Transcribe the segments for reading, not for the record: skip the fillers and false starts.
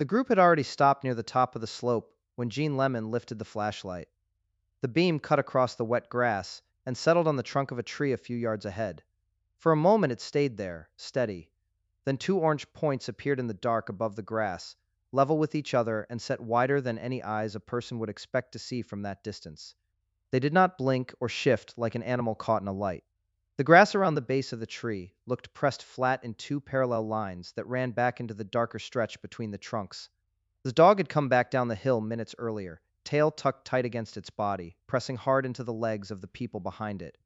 The group had already stopped near the top of the slope when Jean Lemon lifted the flashlight. The beam cut across the wet grass and settled on the trunk of a tree a few yards ahead. For a moment it stayed there, steady. Then two orange points appeared in the dark above the grass, level with each other and set wider than any eyes a person would expect to see from that distance. They did not blink or shift like an animal caught in a light. The grass around the base of the tree looked pressed flat in two parallel lines that ran back into the darker stretch between the trunks. The dog had come back down the hill minutes earlier, tail tucked tight against its body, pressing hard into the legs of the people behind it.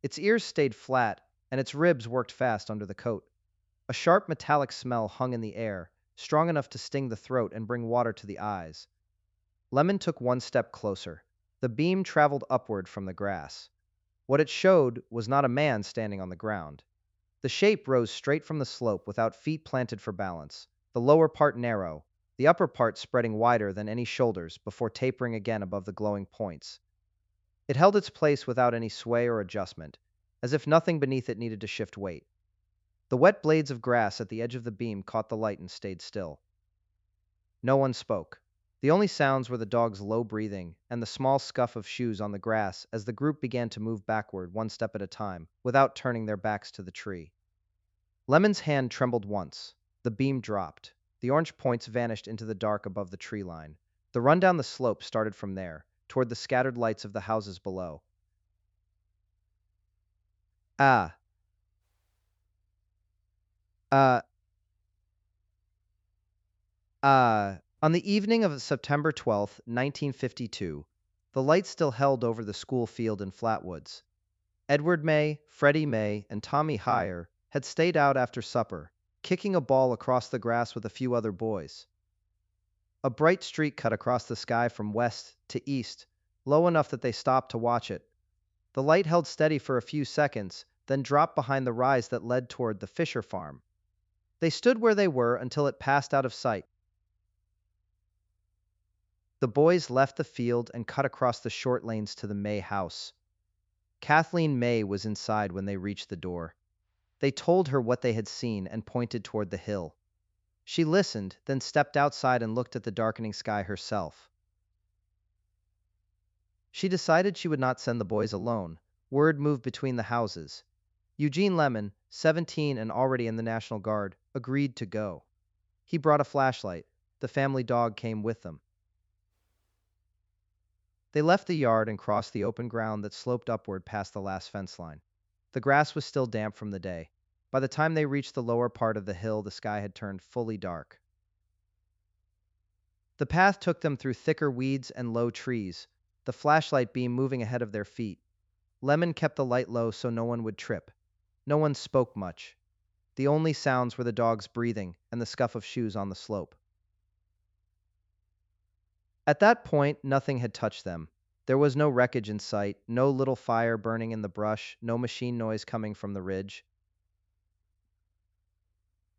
Its ears stayed flat, and its ribs worked fast under the coat. A sharp metallic smell hung in the air, strong enough to sting the throat and bring water to the eyes. Lemon took one step closer. The beam traveled upward from the grass. What it showed was not a man standing on the ground. The shape rose straight from the slope without feet planted for balance, the lower part narrow, the upper part spreading wider than any shoulders before tapering again above the glowing points. It held its place without any sway or adjustment, as if nothing beneath it needed to shift weight. The wet blades of grass at the edge of the beam caught the light and stayed still. No one spoke. The only sounds were the dog's low breathing and the small scuff of shoes on the grass as the group began to move backward one step at a time, without turning their backs to the tree. Lemon's hand trembled once. The beam dropped. The orange points vanished into the dark above the tree line. The run down the slope started from there, toward the scattered lights of the houses below. Ah, uh, on the evening of September 12th, 1952, the lights still held over the school field in Flatwoods. Edward May, Freddie May, and Tommy Heyer had stayed out after supper, kicking a ball across the grass with a few other boys. A bright streak cut across the sky from west to east, low enough that they stopped to watch it. The light held steady for a few seconds, then dropped behind the rise that led toward the Fisher farm. They stood where they were until it passed out of sight. The boys left the field and cut across the short lanes to the May house. Kathleen May was inside when they reached the door. They told her what they had seen and pointed toward the hill. She listened, then stepped outside and looked at the darkening sky herself. She decided she would not send the boys alone. Word moved between the houses. Eugene Lemon, 17 and already in the National Guard, agreed to go. He brought a flashlight. The family dog came with them. They left the yard and crossed the open ground that sloped upward past the last fence line. The grass was still damp from the day. By the time they reached the lower part of the hill, the sky had turned fully dark. The path took them through thicker weeds and low trees, the flashlight beam moving ahead of their feet. Lemon kept the light low so no one would trip. No one spoke much. The only sounds were the dog's breathing and the scuff of shoes on the slope. At that point, nothing had touched them. There was no wreckage in sight, no little fire burning in the brush, no machine noise coming from the ridge.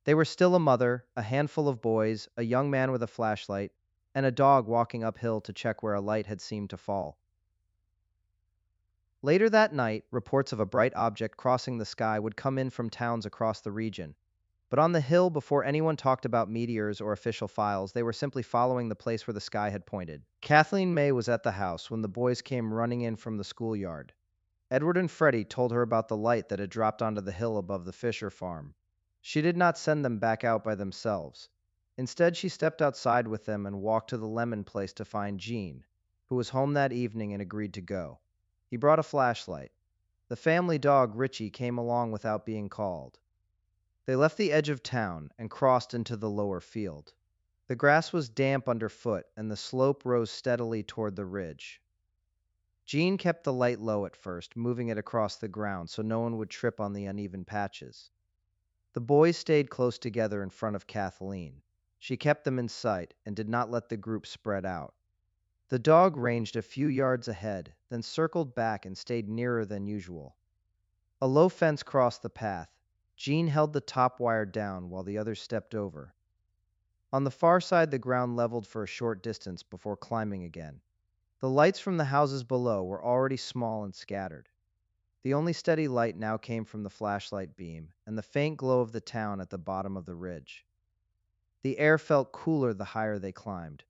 They were still a mother, a handful of boys, a young man with a flashlight, and a dog walking uphill to check where a light had seemed to fall. Later that night, reports of a bright object crossing the sky would come in from towns across the region. But on the hill, before anyone talked about meteors or official files, they were simply following the place where the sky had pointed. Kathleen May was at the house when the boys came running in from the schoolyard. Edward and Freddie told her about the light that had dropped onto the hill above the Fisher farm. She did not send them back out by themselves. Instead, she stepped outside with them and walked to the Lemon place to find Jean, who was home that evening and agreed to go. He brought a flashlight. The family dog, Richie, came along without being called. They left the edge of town and crossed into the lower field. The grass was damp underfoot, and the slope rose steadily toward the ridge. Jean kept the light low at first, moving it across the ground so no one would trip on the uneven patches. The boys stayed close together in front of Kathleen. She kept them in sight and did not let the group spread out. The dog ranged a few yards ahead, then circled back and stayed nearer than usual. A low fence crossed the path. Jean held the top wire down while the others stepped over. On the far side, the ground leveled for a short distance before climbing again. The lights from the houses below were already small and scattered. The only steady light now came from the flashlight beam and the faint glow of the town at the bottom of the ridge. The air felt cooler the higher they climbed.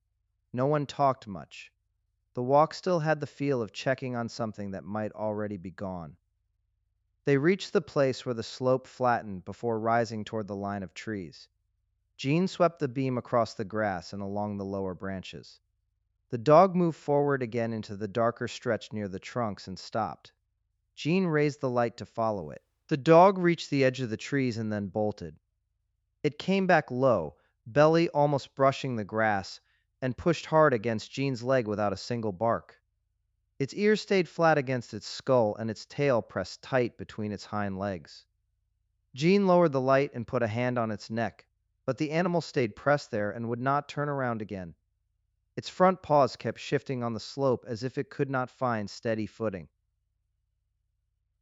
No one talked much. The walk still had the feel of checking on something that might already be gone. They reached the place where the slope flattened before rising toward the line of trees. Jean swept the beam across the grass and along the lower branches. The dog moved forward again into the darker stretch near the trunks and stopped. Jean raised the light to follow it. The dog reached the edge of the trees and then bolted. It came back low, belly almost brushing the grass, and pushed hard against Jean's leg without a single bark. Its ears stayed flat against its skull and its tail pressed tight between its hind legs. Jean lowered the light and put a hand on its neck, but the animal stayed pressed there and would not turn around again. Its front paws kept shifting on the slope as if it could not find steady footing.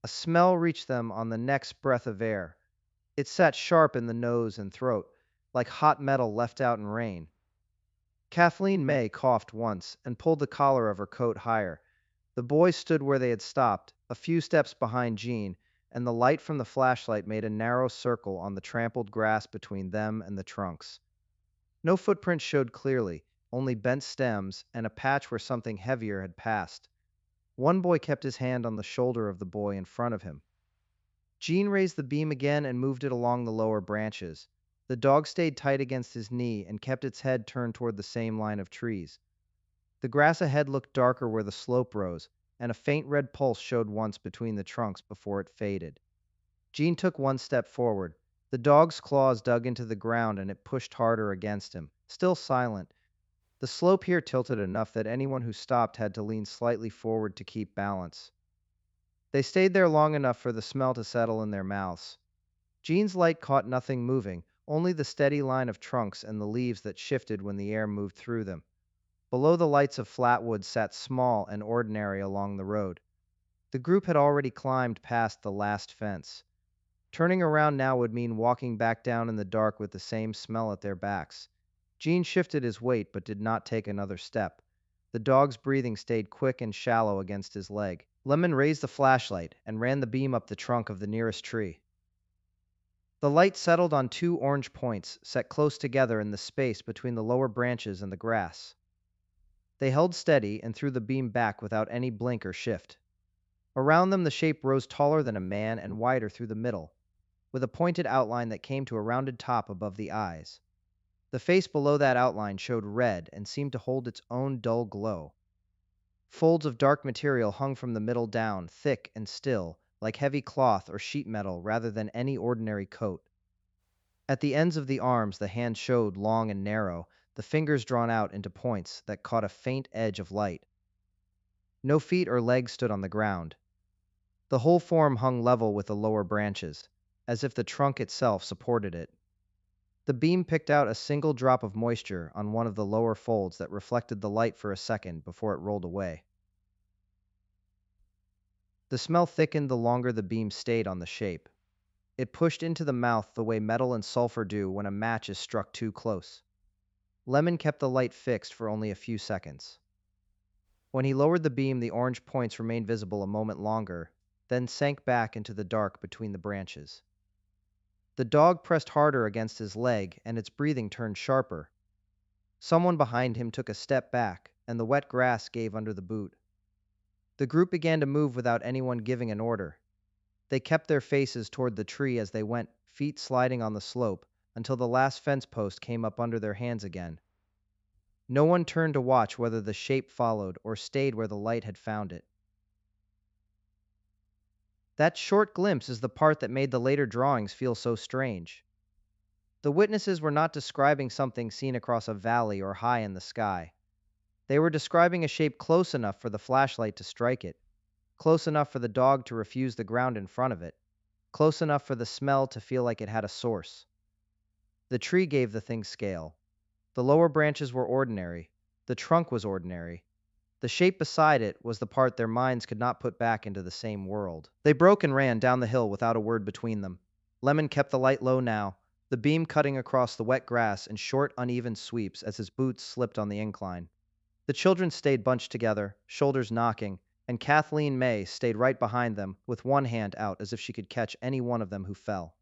A smell reached them on the next breath of air. It sat sharp in the nose and throat, like hot metal left out in rain. Kathleen May coughed once and pulled the collar of her coat higher. The boys stood where they had stopped, a few steps behind Jean, and the light from the flashlight made a narrow circle on the trampled grass between them and the trunks. No footprints showed clearly, only bent stems and a patch where something heavier had passed. One boy kept his hand on the shoulder of the boy in front of him. Jean raised the beam again and moved it along the lower branches. The dog stayed tight against his knee and kept its head turned toward the same line of trees. The grass ahead looked darker where the slope rose, and a faint red pulse showed once between the trunks before it faded. Jean took one step forward. The dog's claws dug into the ground and it pushed harder against him, still silent. The slope here tilted enough that anyone who stopped had to lean slightly forward to keep balance. They stayed there long enough for the smell to settle in their mouths. Jean's light caught nothing moving, only the steady line of trunks and the leaves that shifted when the air moved through them. Below the lights of Flatwoods sat small and ordinary along the road. The group had already climbed past the last fence. Turning around now would mean walking back down in the dark with the same smell at their backs. Jean shifted his weight but did not take another step. The dog's breathing stayed quick and shallow against his leg. Lemon raised the flashlight and ran the beam up the trunk of the nearest tree. The light settled on two orange points set close together in the space between the lower branches and the grass. They held steady and threw the beam back without any blink or shift. Around them the shape rose taller than a man and wider through the middle, with a pointed outline that came to a rounded top above the eyes. The face below that outline showed red and seemed to hold its own dull glow. Folds of dark material hung from the middle down, thick and still, like heavy cloth or sheet metal rather than any ordinary coat. At the ends of the arms the hands showed long and narrow, the fingers drawn out into points that caught a faint edge of light. No feet or legs stood on the ground. The whole form hung level with the lower branches, as if the trunk itself supported it. The beam picked out a single drop of moisture on one of the lower folds that reflected the light for a second before it rolled away. The smell thickened the longer the beam stayed on the shape. It pushed into the mouth the way metal and sulfur do when a match is struck too close. Lemon kept the light fixed for only a few seconds. When he lowered the beam, the orange points remained visible a moment longer, then sank back into the dark between the branches. The dog pressed harder against his leg, and its breathing turned sharper. Someone behind him took a step back, and the wet grass gave under the boot. The group began to move without anyone giving an order. They kept their faces toward the tree as they went, feet sliding on the slope, until the last fence post came up under their hands again. No one turned to watch whether the shape followed or stayed where the light had found it. That short glimpse is the part that made the later drawings feel so strange. The witnesses were not describing something seen across a valley or high in the sky. They were describing a shape close enough for the flashlight to strike it, close enough for the dog to refuse the ground in front of it, close enough for the smell to feel like it had a source. The tree gave the thing scale. The lower branches were ordinary. The trunk was ordinary. The shape beside it was the part their minds could not put back into the same world. They broke and ran down the hill without a word between them. Lemon kept the light low now, the beam cutting across the wet grass in short, uneven sweeps as his boots slipped on the incline. The children stayed bunched together, shoulders knocking, and Kathleen May stayed right behind them, with one hand out as if she could catch any one of them who fell.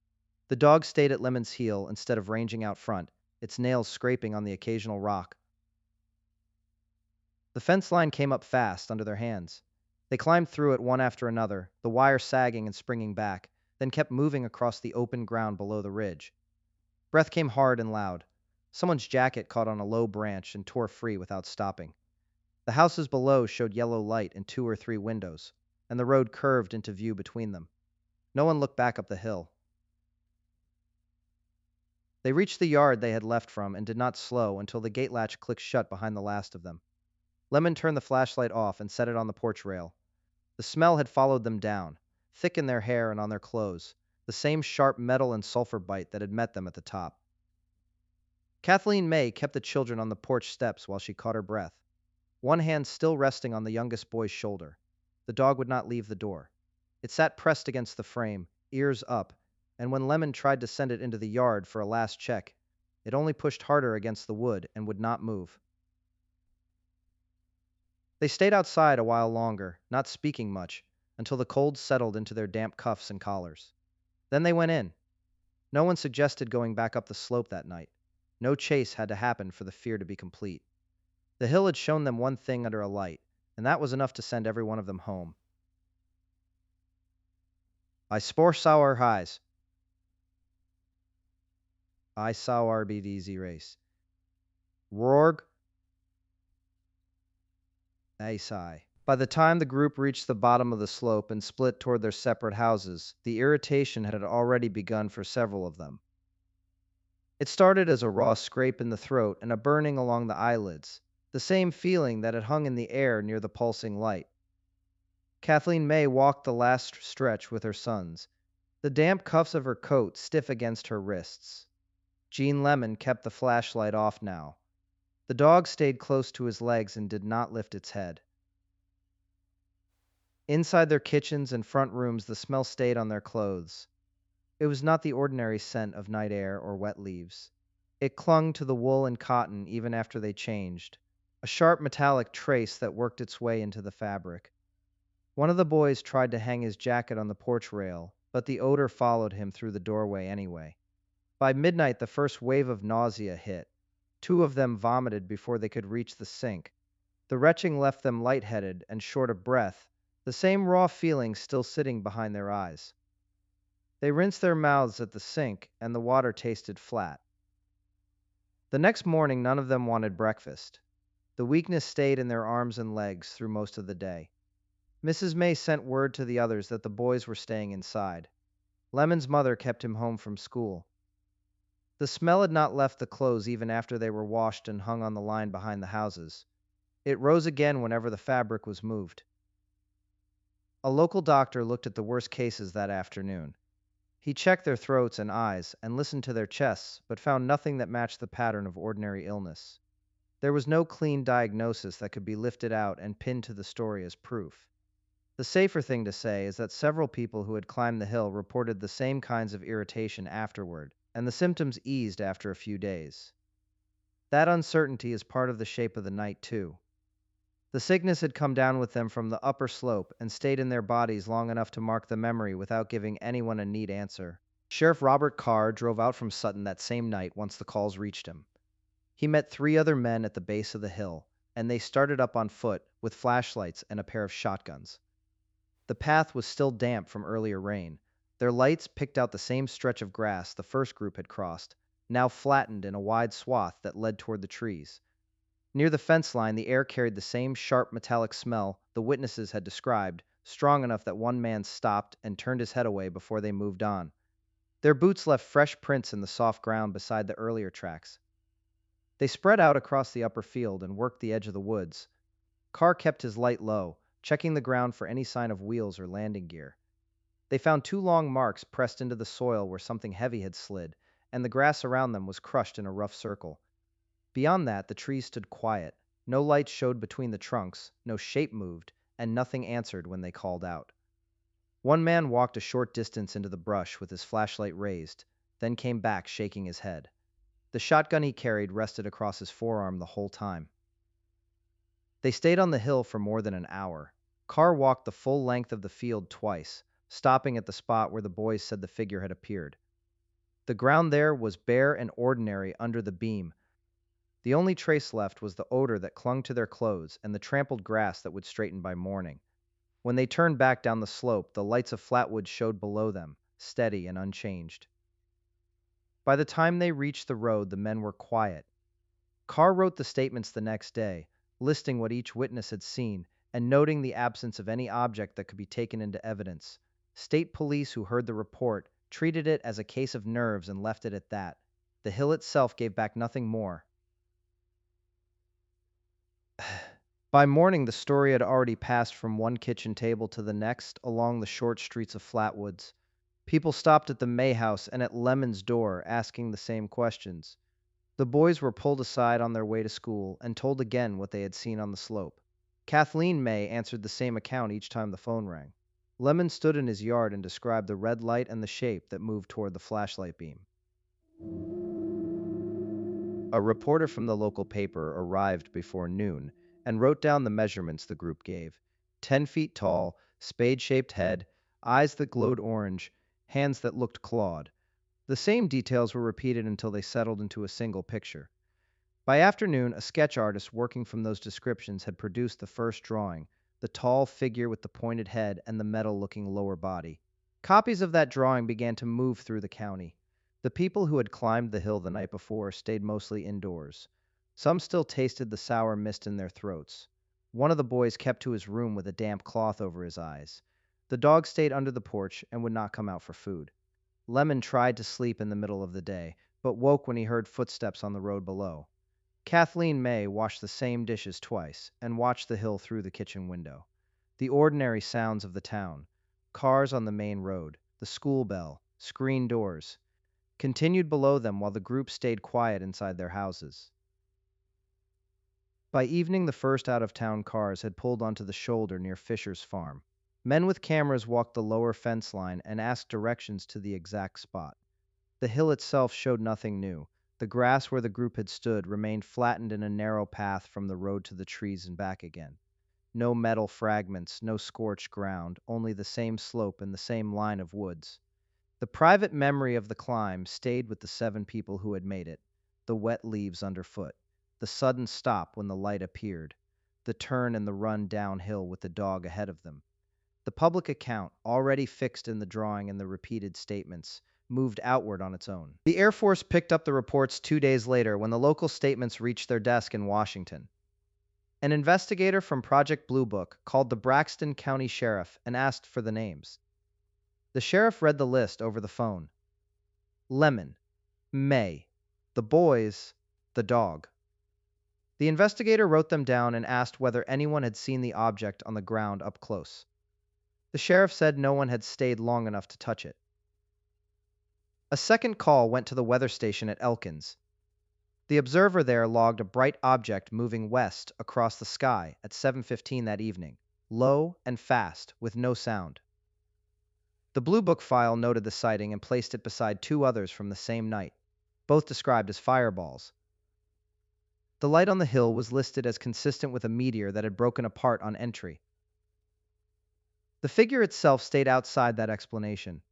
The dog stayed at Lemon's heel instead of ranging out front, its nails scraping on the occasional rock. The fence line came up fast under their hands. They climbed through it one after another, the wire sagging and springing back, then kept moving across the open ground below the ridge. Breath came hard and loud. Someone's jacket caught on a low branch and tore free without stopping. The houses below showed yellow light in 2 or 3 windows, and the road curved into view between them. No one looked back up the hill. They reached the yard they had left from and did not slow until the gate latch clicked shut behind the last of them. Lemon turned the flashlight off and set it on the porch rail. The smell had followed them down, thick in their hair and on their clothes, the same sharp metal and sulfur bite that had met them at the top. Kathleen May kept the children on the porch steps while she caught her breath, one hand still resting on the youngest boy's shoulder. The dog would not leave the door. It sat pressed against the frame, ears up, and when Lemon tried to send it into the yard for a last check, it only pushed harder against the wood and would not move. They stayed outside a while longer, not speaking much, until the cold settled into their damp cuffs and collars. Then they went in. No one suggested going back up the slope that night. No chase had to happen for the fear to be complete. The hill had shown them one thing under a light, and that was enough to send every one of them home. I saw our highs. I saw our BDZ race. Rorg. I sigh. By the time the group reached the bottom of the slope and split toward their separate houses, the irritation had already begun for several of them. It started as a raw scrape in the throat and a burning along the eyelids, the same feeling that had hung in the air near the pulsing light. Kathleen May walked the last stretch with her sons, the damp cuffs of her coat stiff against her wrists. Jean Lemon kept the flashlight off now. The dog stayed close to his legs and did not lift its head. Inside their kitchens and front rooms, the smell stayed on their clothes. It was not the ordinary scent of night air or wet leaves. It clung to the wool and cotton even after they changed, a sharp metallic trace that worked its way into the fabric. One of the boys tried to hang his jacket on the porch rail, but the odor followed him through the doorway anyway. By midnight, the first wave of nausea hit. 2 of them vomited before they could reach the sink. The retching left them lightheaded and short of breath, the same raw feeling still sitting behind their eyes. They rinsed their mouths at the sink, and the water tasted flat. The next morning, none of them wanted breakfast. The weakness stayed in their arms and legs through most of the day. Mrs. May sent word to the others that the boys were staying inside. Lemon's mother kept him home from school. The smell had not left the clothes even after they were washed and hung on the line behind the houses. It rose again whenever the fabric was moved. A local doctor looked at the worst cases that afternoon. He checked their throats and eyes and listened to their chests, but found nothing that matched the pattern of ordinary illness. There was no clean diagnosis that could be lifted out and pinned to the story as proof. The safer thing to say is that several people who had climbed the hill reported the same kinds of irritation afterward, and the symptoms eased after a few days. That uncertainty is part of the shape of the night, too. The sickness had come down with them from the upper slope and stayed in their bodies long enough to mark the memory without giving anyone a neat answer. Sheriff Robert Carr drove out from Sutton that same night once the calls reached him. He met 3 other men at the base of the hill, and they started up on foot with flashlights and a pair of shotguns. The path was still damp from earlier rain. Their lights picked out the same stretch of grass the first group had crossed, now flattened in a wide swath that led toward the trees. Near the fence line, the air carried the same sharp metallic smell the witnesses had described, strong enough that one man stopped and turned his head away before they moved on. Their boots left fresh prints in the soft ground beside the earlier tracks. They spread out across the upper field and worked the edge of the woods. Carr kept his light low, checking the ground for any sign of wheels or landing gear. They found 2 long marks pressed into the soil where something heavy had slid, and the grass around them was crushed in a rough circle. Beyond that, the trees stood quiet. No light showed between the trunks, no shape moved, and nothing answered when they called out. One man walked a short distance into the brush with his flashlight raised, then came back shaking his head. The shotgun he carried rested across his forearm the whole time. They stayed on the hill for more than an hour. Carr walked the full length of the field twice, stopping at the spot where the boys said the figure had appeared. The ground there was bare and ordinary under the beam. The only trace left was the odor that clung to their clothes and the trampled grass that would straighten by morning. When they turned back down the slope, the lights of Flatwoods showed below them, steady and unchanged. By the time they reached the road, the men were quiet. Carr wrote the statements the next day, listing what each witness had seen and noting the absence of any object that could be taken into evidence. State police who heard the report treated it as a case of nerves and left it at that. The hill itself gave back nothing more. By morning, the story had already passed from one kitchen table to the next along the short streets of Flatwoods. People stopped at the May house and at Lemon's door, asking the same questions. The boys were pulled aside on their way to school and told again what they had seen on the slope. Kathleen May answered the same account each time the phone rang. Lemon stood in his yard and described the red light and the shape that moved toward the flashlight beam. A reporter from the local paper arrived before noon and wrote down the measurements the group gave. 10 feet tall, spade-shaped head, eyes that glowed orange, hands that looked clawed. The same details were repeated until they settled into a single picture. By afternoon, a sketch artist working from those descriptions had produced the first drawing, the tall figure with the pointed head and the metal-looking lower body. Copies of that drawing began to move through the county. The people who had climbed the hill the night before stayed mostly indoors. Some still tasted the sour mist in their throats. One of the boys kept to his room with a damp cloth over his eyes. The dog stayed under the porch and would not come out for food. Lemon tried to sleep in the middle of the day, but woke when he heard footsteps on the road below. Kathleen May washed the same dishes twice and watched the hill through the kitchen window. The ordinary sounds of the town, cars on the main road, the school bell, screen doors, continued below them while the group stayed quiet inside their houses. By evening, the first out-of-town cars had pulled onto the shoulder near Fisher's farm. Men with cameras walked the lower fence line and asked directions to the exact spot. The hill itself showed nothing new. The grass where the group had stood remained flattened in a narrow path from the road to the trees and back again. No metal fragments, no scorched ground, only the same slope and the same line of woods. The private memory of the climb stayed with the 7 people who had made it. The wet leaves underfoot, the sudden stop when the light appeared, the turn and the run downhill with the dog ahead of them. The public account, already fixed in the drawing and the repeated statements, moved outward on its own. The Air Force picked up the reports 2 days later when the local statements reached their desk in Washington. An investigator from Project Blue Book called the Braxton County Sheriff and asked for the names. The sheriff read the list over the phone. Lemon, May, the boys, the dog. The investigator wrote them down and asked whether anyone had seen the object on the ground up close. The sheriff said no one had stayed long enough to touch it. A second call went to the weather station at Elkins. The observer there logged a bright object moving west across the sky at 7:15 that evening, low and fast, with no sound. The Blue Book file noted the sighting and placed it beside 2 others from the same night, both described as fireballs. The light on the hill was listed as consistent with a meteor that had broken apart on entry. The figure itself stayed outside that explanation.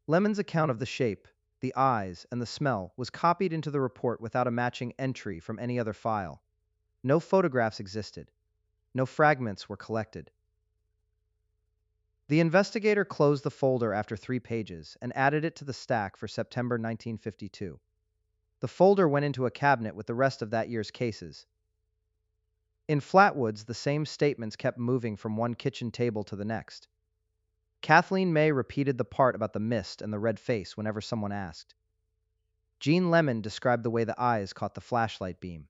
Lemon's account of the shape, the eyes, and the smell was copied into the report without a matching entry from any other file. No photographs existed. No fragments were collected. The investigator closed the folder after 3 pages and added it to the stack for September 1952. The folder went into a cabinet with the rest of that year's cases. In Flatwoods, the same statements kept moving from one kitchen table to the next. Kathleen May repeated the part about the mist and the red face whenever someone asked. Jean Lemon described the way the eyes caught the flashlight beam.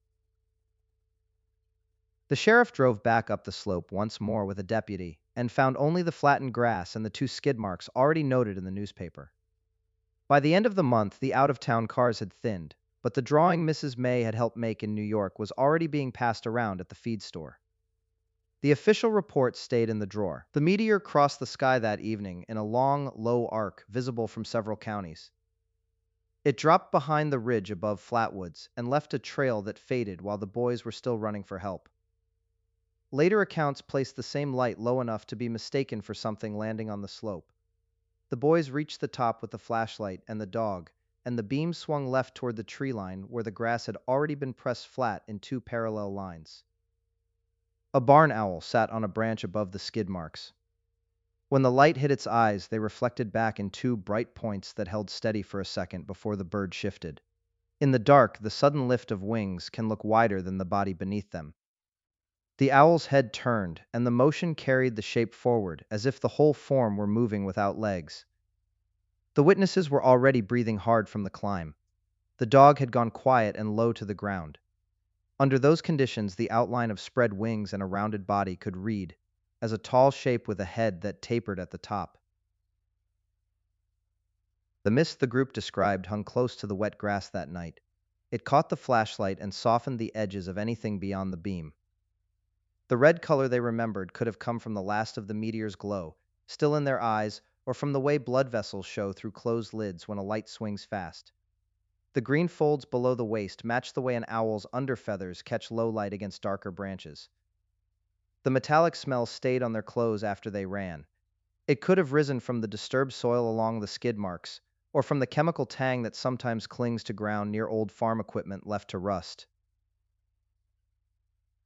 The sheriff drove back up the slope once more with a deputy and found only the flattened grass and the 2 skid marks already noted in the newspaper. By the end of the month, the out-of-town cars had thinned, but the drawing Mrs. May had helped make in New York was already being passed around at the feed store. The official report stayed in the drawer. The meteor crossed the sky that evening in a long, low arc visible from several counties. It dropped behind the ridge above Flatwoods and left a trail that faded while the boys were still running for help. Later accounts placed the same light low enough to be mistaken for something landing on the slope. The boys reached the top with the flashlight and the dog, and the beam swung left toward the tree line where the grass had already been pressed flat in two parallel lines. A barn owl sat on a branch above the skid marks. When the light hit its eyes, they reflected back in two bright points that held steady for a second before the bird shifted. In the dark, the sudden lift of wings can look wider than the body beneath them. The owl's head turned, and the motion carried the shape forward, as if the whole form were moving without legs. The witnesses were already breathing hard from the climb. The dog had gone quiet and low to the ground. Under those conditions, the outline of spread wings and a rounded body could read as a tall shape with a head that tapered at the top. The mist the group described hung close to the wet grass that night. It caught the flashlight and softened the edges of anything beyond the beam. The red color they remembered could have come from the last of the meteor's glow, still in their eyes, or from the way blood vessels show through closed lids when a light swings fast. The green folds below the waist matched the way an owl's underfeathers catch low light against darker branches. The metallic smell stayed on their clothes after they ran. It could have risen from the disturbed soil along the skid marks, or from the chemical tang that sometimes clings to ground near old farm equipment left to rust.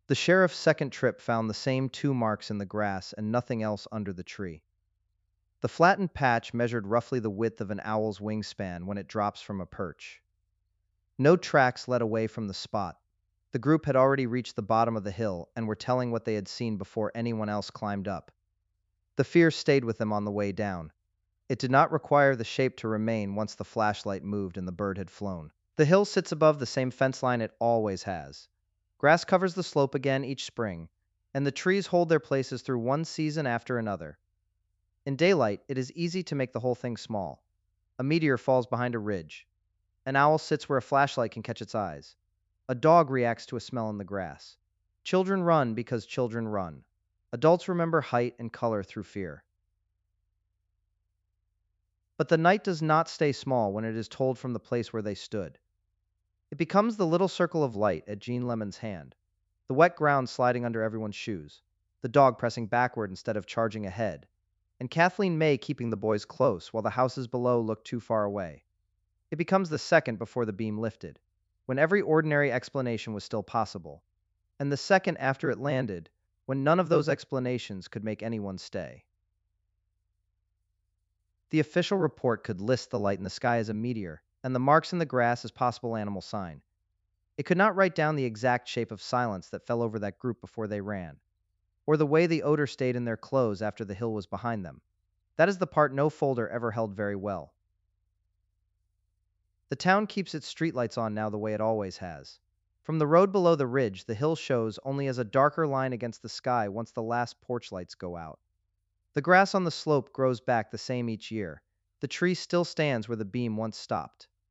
The sheriff's second trip found the same two marks in the grass and nothing else under the tree. The flattened patch measured roughly the width of an owl's wingspan when it drops from a perch. No tracks led away from the spot. The group had already reached the bottom of the hill and were telling what they had seen before anyone else climbed up. The fear stayed with them on the way down. It did not require the shape to remain once the flashlight moved and the bird had flown. The hill sits above the same fence line it always has. Grass covers the slope again each spring, and the trees hold their places through one season after another. In daylight, it is easy to make the whole thing small. A meteor falls behind a ridge. An owl sits where a flashlight can catch its eyes. A dog reacts to a smell in the grass. Children run because children run. Adults remember height and color through fear. But the night does not stay small when it is told from the place where they stood. It becomes the little circle of light at Jean Lemon's hand, the wet ground sliding under everyone's shoes, the dog pressing backward instead of charging ahead, and Kathleen May keeping the boys close while the houses below looked too far away. It becomes the second before the beam lifted, when every ordinary explanation was still possible, and the second after it landed, when none of those explanations could make anyone stay. The official report could list the light in the sky as a meteor, and the marks in the grass as possible animal sign. It could not write down the exact shape of silence that fell over that group before they ran, or the way the odor stayed in their clothes after the hill was behind them. That is the part no folder ever held very well. The town keeps its streetlights on now the way it always has. From the road below the ridge, the hill shows only as a darker line against the sky once the last porch lights go out. The grass on the slope grows back the same each year. The tree still stands where the beam once stopped.